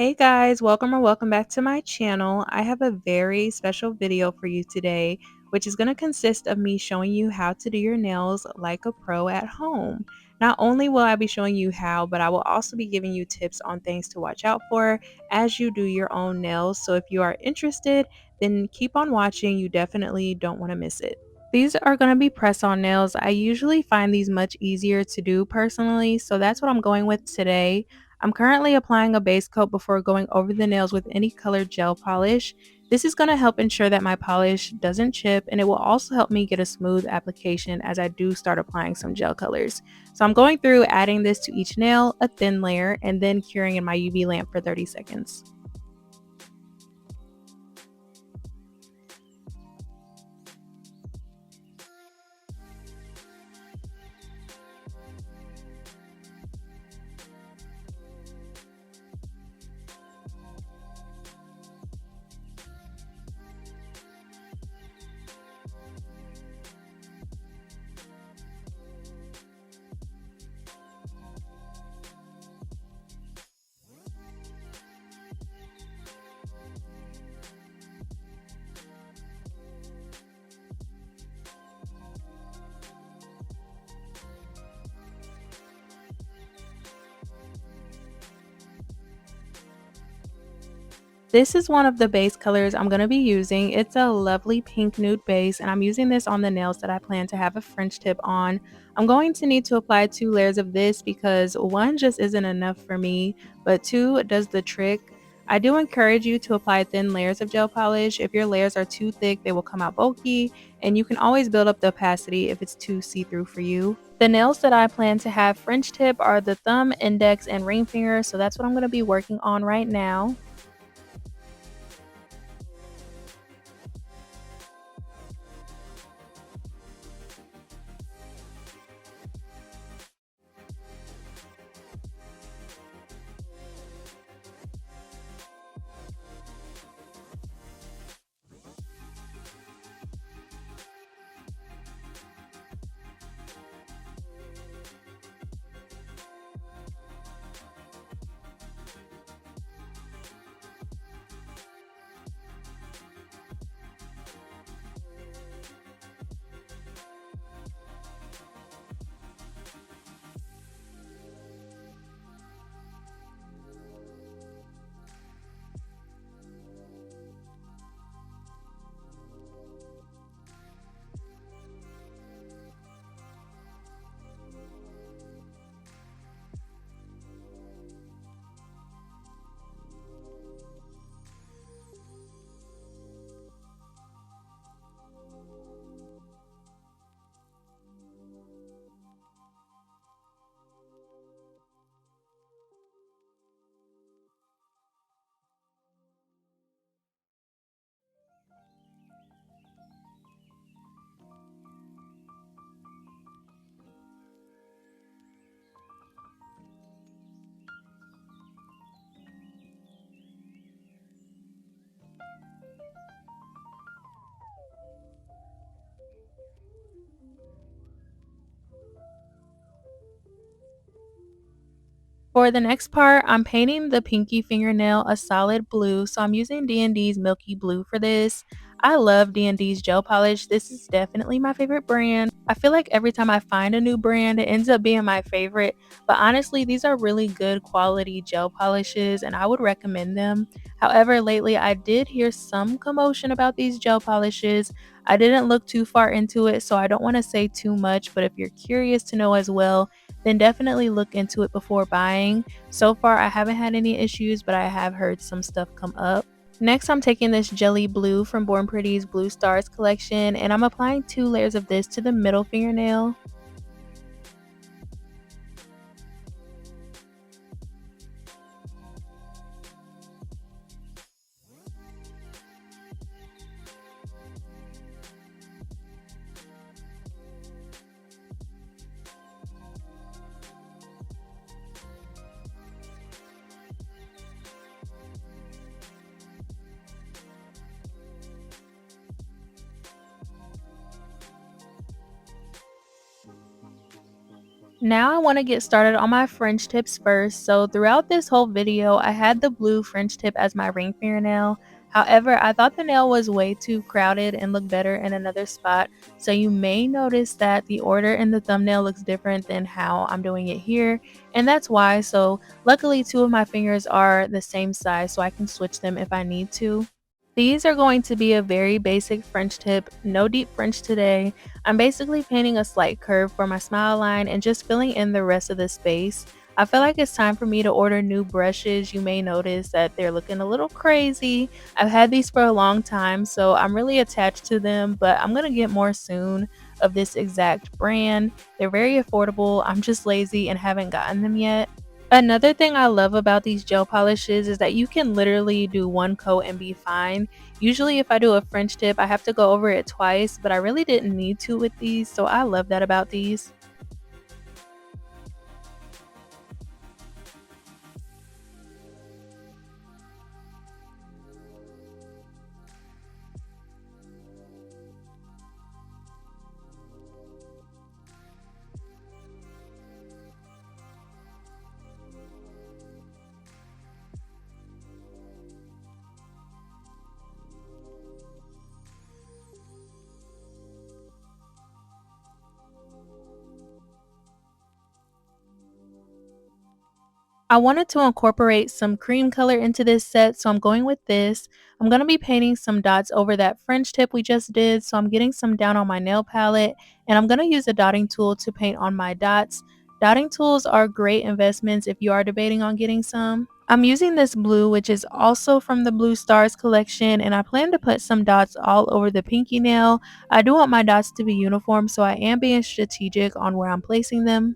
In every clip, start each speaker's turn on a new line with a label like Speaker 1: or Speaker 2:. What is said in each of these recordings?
Speaker 1: Hey guys, welcome or welcome back to my channel. I have a very special video for you today, which is going to consist of me showing you how to do your nails like a pro at home. Not only will I be showing you how, but I will also be giving you tips on things to watch out for as you do your own nails. So if you are interested, then keep on watching. You definitely don't want to miss it. These are going to be press-on nails. I usually find these much easier to do personally, so that's what I'm going with today. I'm currently applying a base coat before going over the nails with any colored gel polish. This is going to help ensure that my polish doesn't chip, and it will also help me get a smooth application as I do start applying some gel colors. So I'm going through adding this to each nail, a thin layer, and then curing in my UV lamp for 30 seconds. This is one of the base colors I'm going to be using. It's a lovely pink nude base, and I'm using this on the nails that I plan to have a French tip on. I'm going to need to apply 2 layers of this because one just isn't enough for me, but two does the trick. I do encourage you to apply thin layers of gel polish. If your layers are too thick, they will come out bulky, and you can always build up the opacity if it's too see-through for you. The nails that I plan to have French tip are the thumb, index, and ring finger, so that's what I'm going to be working on right now. For the next part, I'm painting the pinky fingernail a solid blue, so I'm using D&D's Milky Blue for this. I love D&D's gel polish. This is definitely my favorite brand. I feel like every time I find a new brand, it ends up being my favorite, but honestly, these are really good quality gel polishes and I would recommend them. However, lately I did hear some commotion about these gel polishes. I didn't look too far into it, so I don't want to say too much, but if you're curious to know as well, then definitely look into it before buying. So far, I haven't had any issues, but I have heard some stuff come up. Next, I'm taking this Jelly Blue from Born Pretty's Blue Stars collection, and I'm applying 2 layers of this to the middle fingernail. Now I want to get started on my French tips first. So throughout this whole video, I had the blue French tip as my ring fingernail. However, I thought the nail was way too crowded and looked better in another spot. So you may notice that the order in the thumbnail looks different than how I'm doing it here. And that's why. So luckily two of my fingers are the same size so I can switch them if I need to. These are going to be a very basic French tip, no deep French today. I'm basically painting a slight curve for my smile line and just filling in the rest of the space. I feel like it's time for me to order new brushes. You may notice that they're looking a little crazy. I've had these for a long time, so I'm really attached to them, but I'm going to get more soon of this exact brand. They're very affordable. I'm just lazy and haven't gotten them yet. Another thing I love about these gel polishes is that you can literally do one coat and be fine. Usually if I do a French tip, I have to go over it twice, but I really didn't need to with these, so I love that about these. I wanted to incorporate some cream color into this set, so I'm going with this. I'm going to be painting some dots over that French tip we just did, so I'm getting some down on my nail palette, and I'm going to use a dotting tool to paint on my dots. Dotting tools are great investments if you are debating on getting some. I'm using this blue, which is also from the Blue Stars collection, and I plan to put some dots all over the pinky nail. I do want my dots to be uniform, so I am being strategic on where I'm placing them.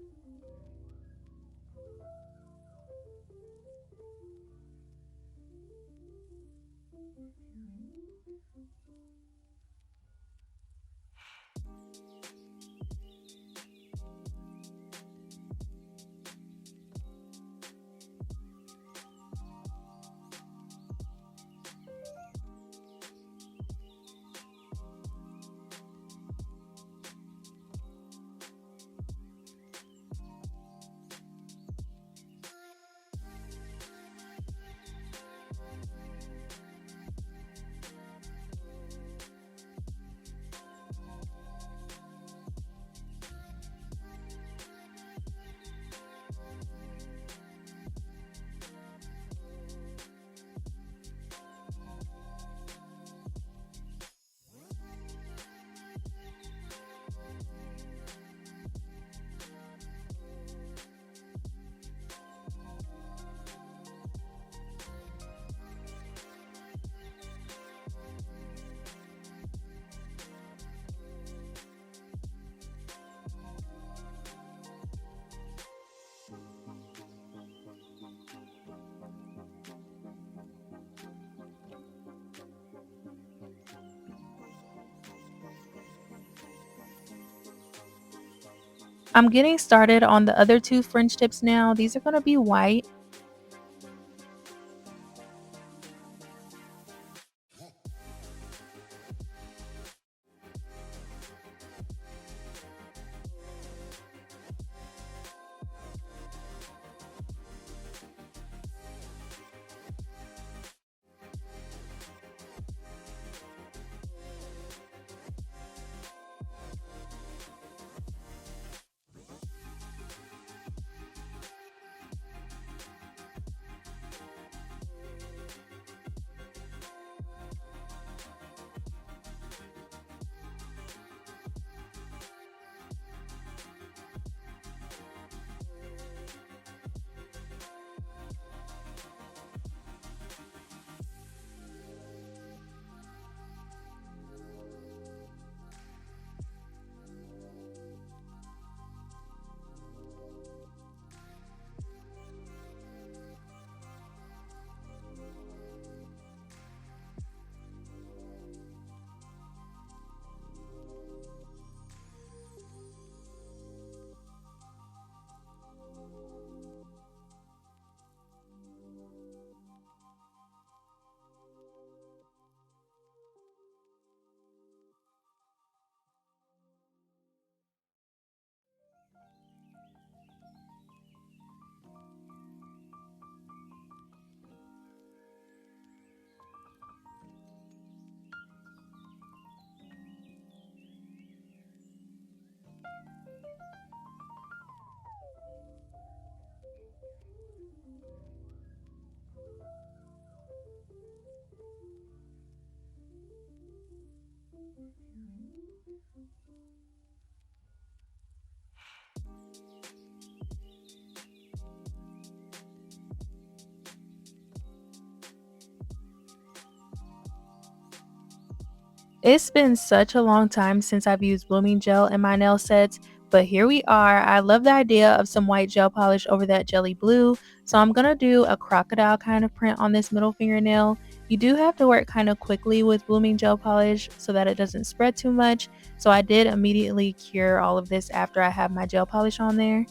Speaker 1: I'm getting started on the other two French tips now. These are going to be white. It's been such a long time since I've used blooming gel in my nail sets, but here we are. I love the idea of some white gel polish over that jelly blue, so I'm gonna do a crocodile kind of print on this middle fingernail. You do have to work kind of quickly with blooming gel polish so that it doesn't spread too much, so I did immediately cure all of this after I have my gel polish on there.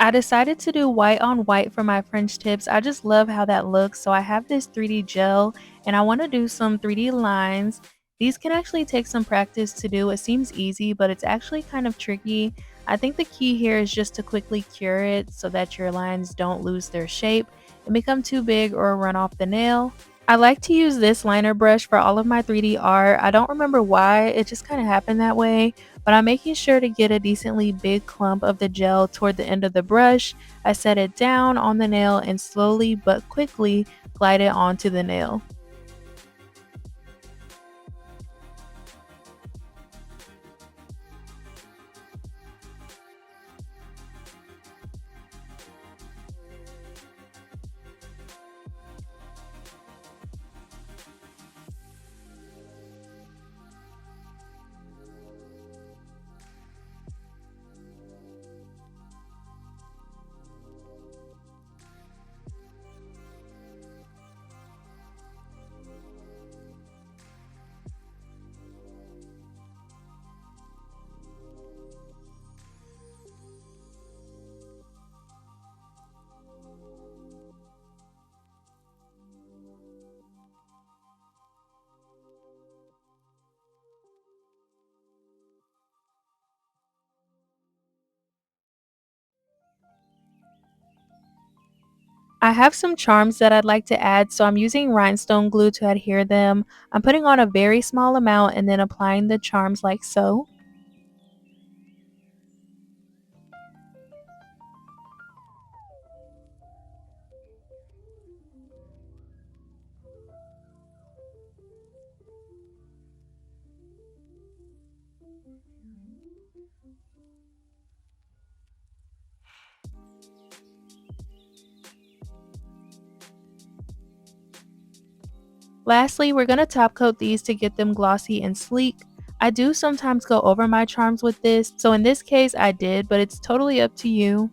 Speaker 1: I decided to do white on white for my French tips. I just love how that looks. So I have this 3D gel and I want to do some 3D lines. These can actually take some practice to do. It seems easy, but it's actually kind of tricky. I think the key here is just to quickly cure it so that your lines don't lose their shape and become too big or run off the nail. I like to use this liner brush for all of my 3D art. I don't remember why, it just kind of happened that way, but I'm making sure to get a decently big clump of the gel toward the end of the brush. I set it down on the nail and slowly but quickly glide it onto the nail. I have some charms that I'd like to add, so I'm using rhinestone glue to adhere them. I'm putting on a very small amount and then applying the charms like so. Lastly, we're going to top coat these to get them glossy and sleek. I do sometimes go over my charms with this, so in this case I did, but it's totally up to you.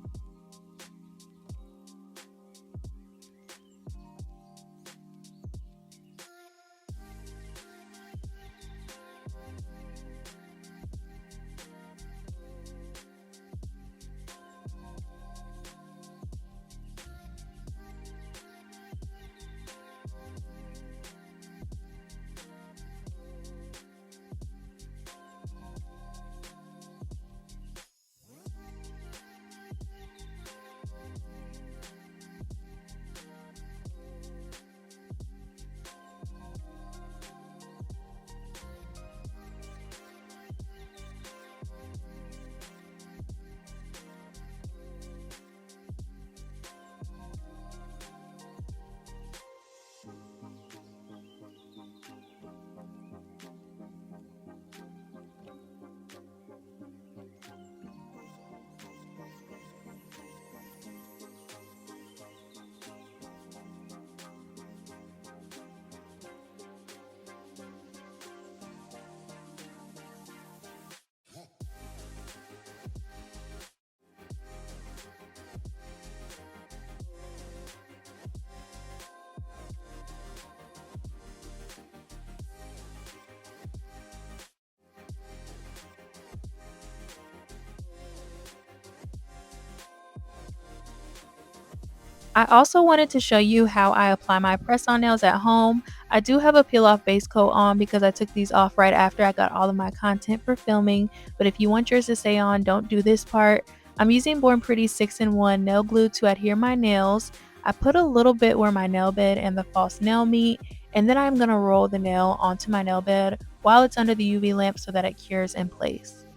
Speaker 1: I also wanted to show you how I apply my press-on nails at home. I do have a peel-off base coat on because I took these off right after I got all of my content for filming, but if you want yours to stay on, don't do this part. I'm using Born Pretty 6-in-1 nail glue to adhere my nails. I put a little bit where my nail bed and the false nail meet, and then I'm going to roll the nail onto my nail bed while it's under the UV lamp so that it cures in place.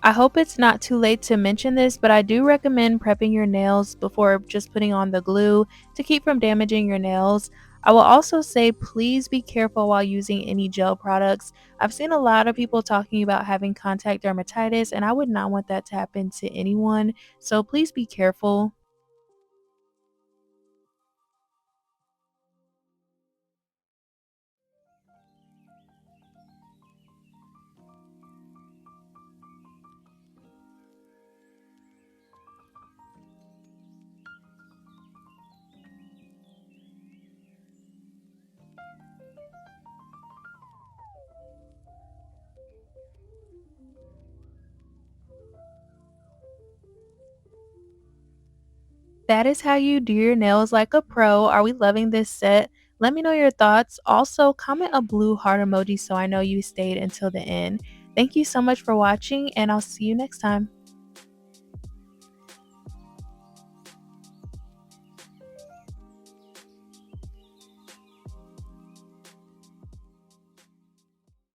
Speaker 1: I hope it's not too late to mention this, but I do recommend prepping your nails before just putting on the glue to keep from damaging your nails. I will also say please be careful while using any gel products. I've seen a lot of people talking about having contact dermatitis, and I would not want that to happen to anyone. So please be careful. That is how you do your nails like a pro. Are we loving this set? Let me know your thoughts. Also, comment a blue heart emoji so I know you stayed until the end. Thank you so much for watching, and I'll see you next time.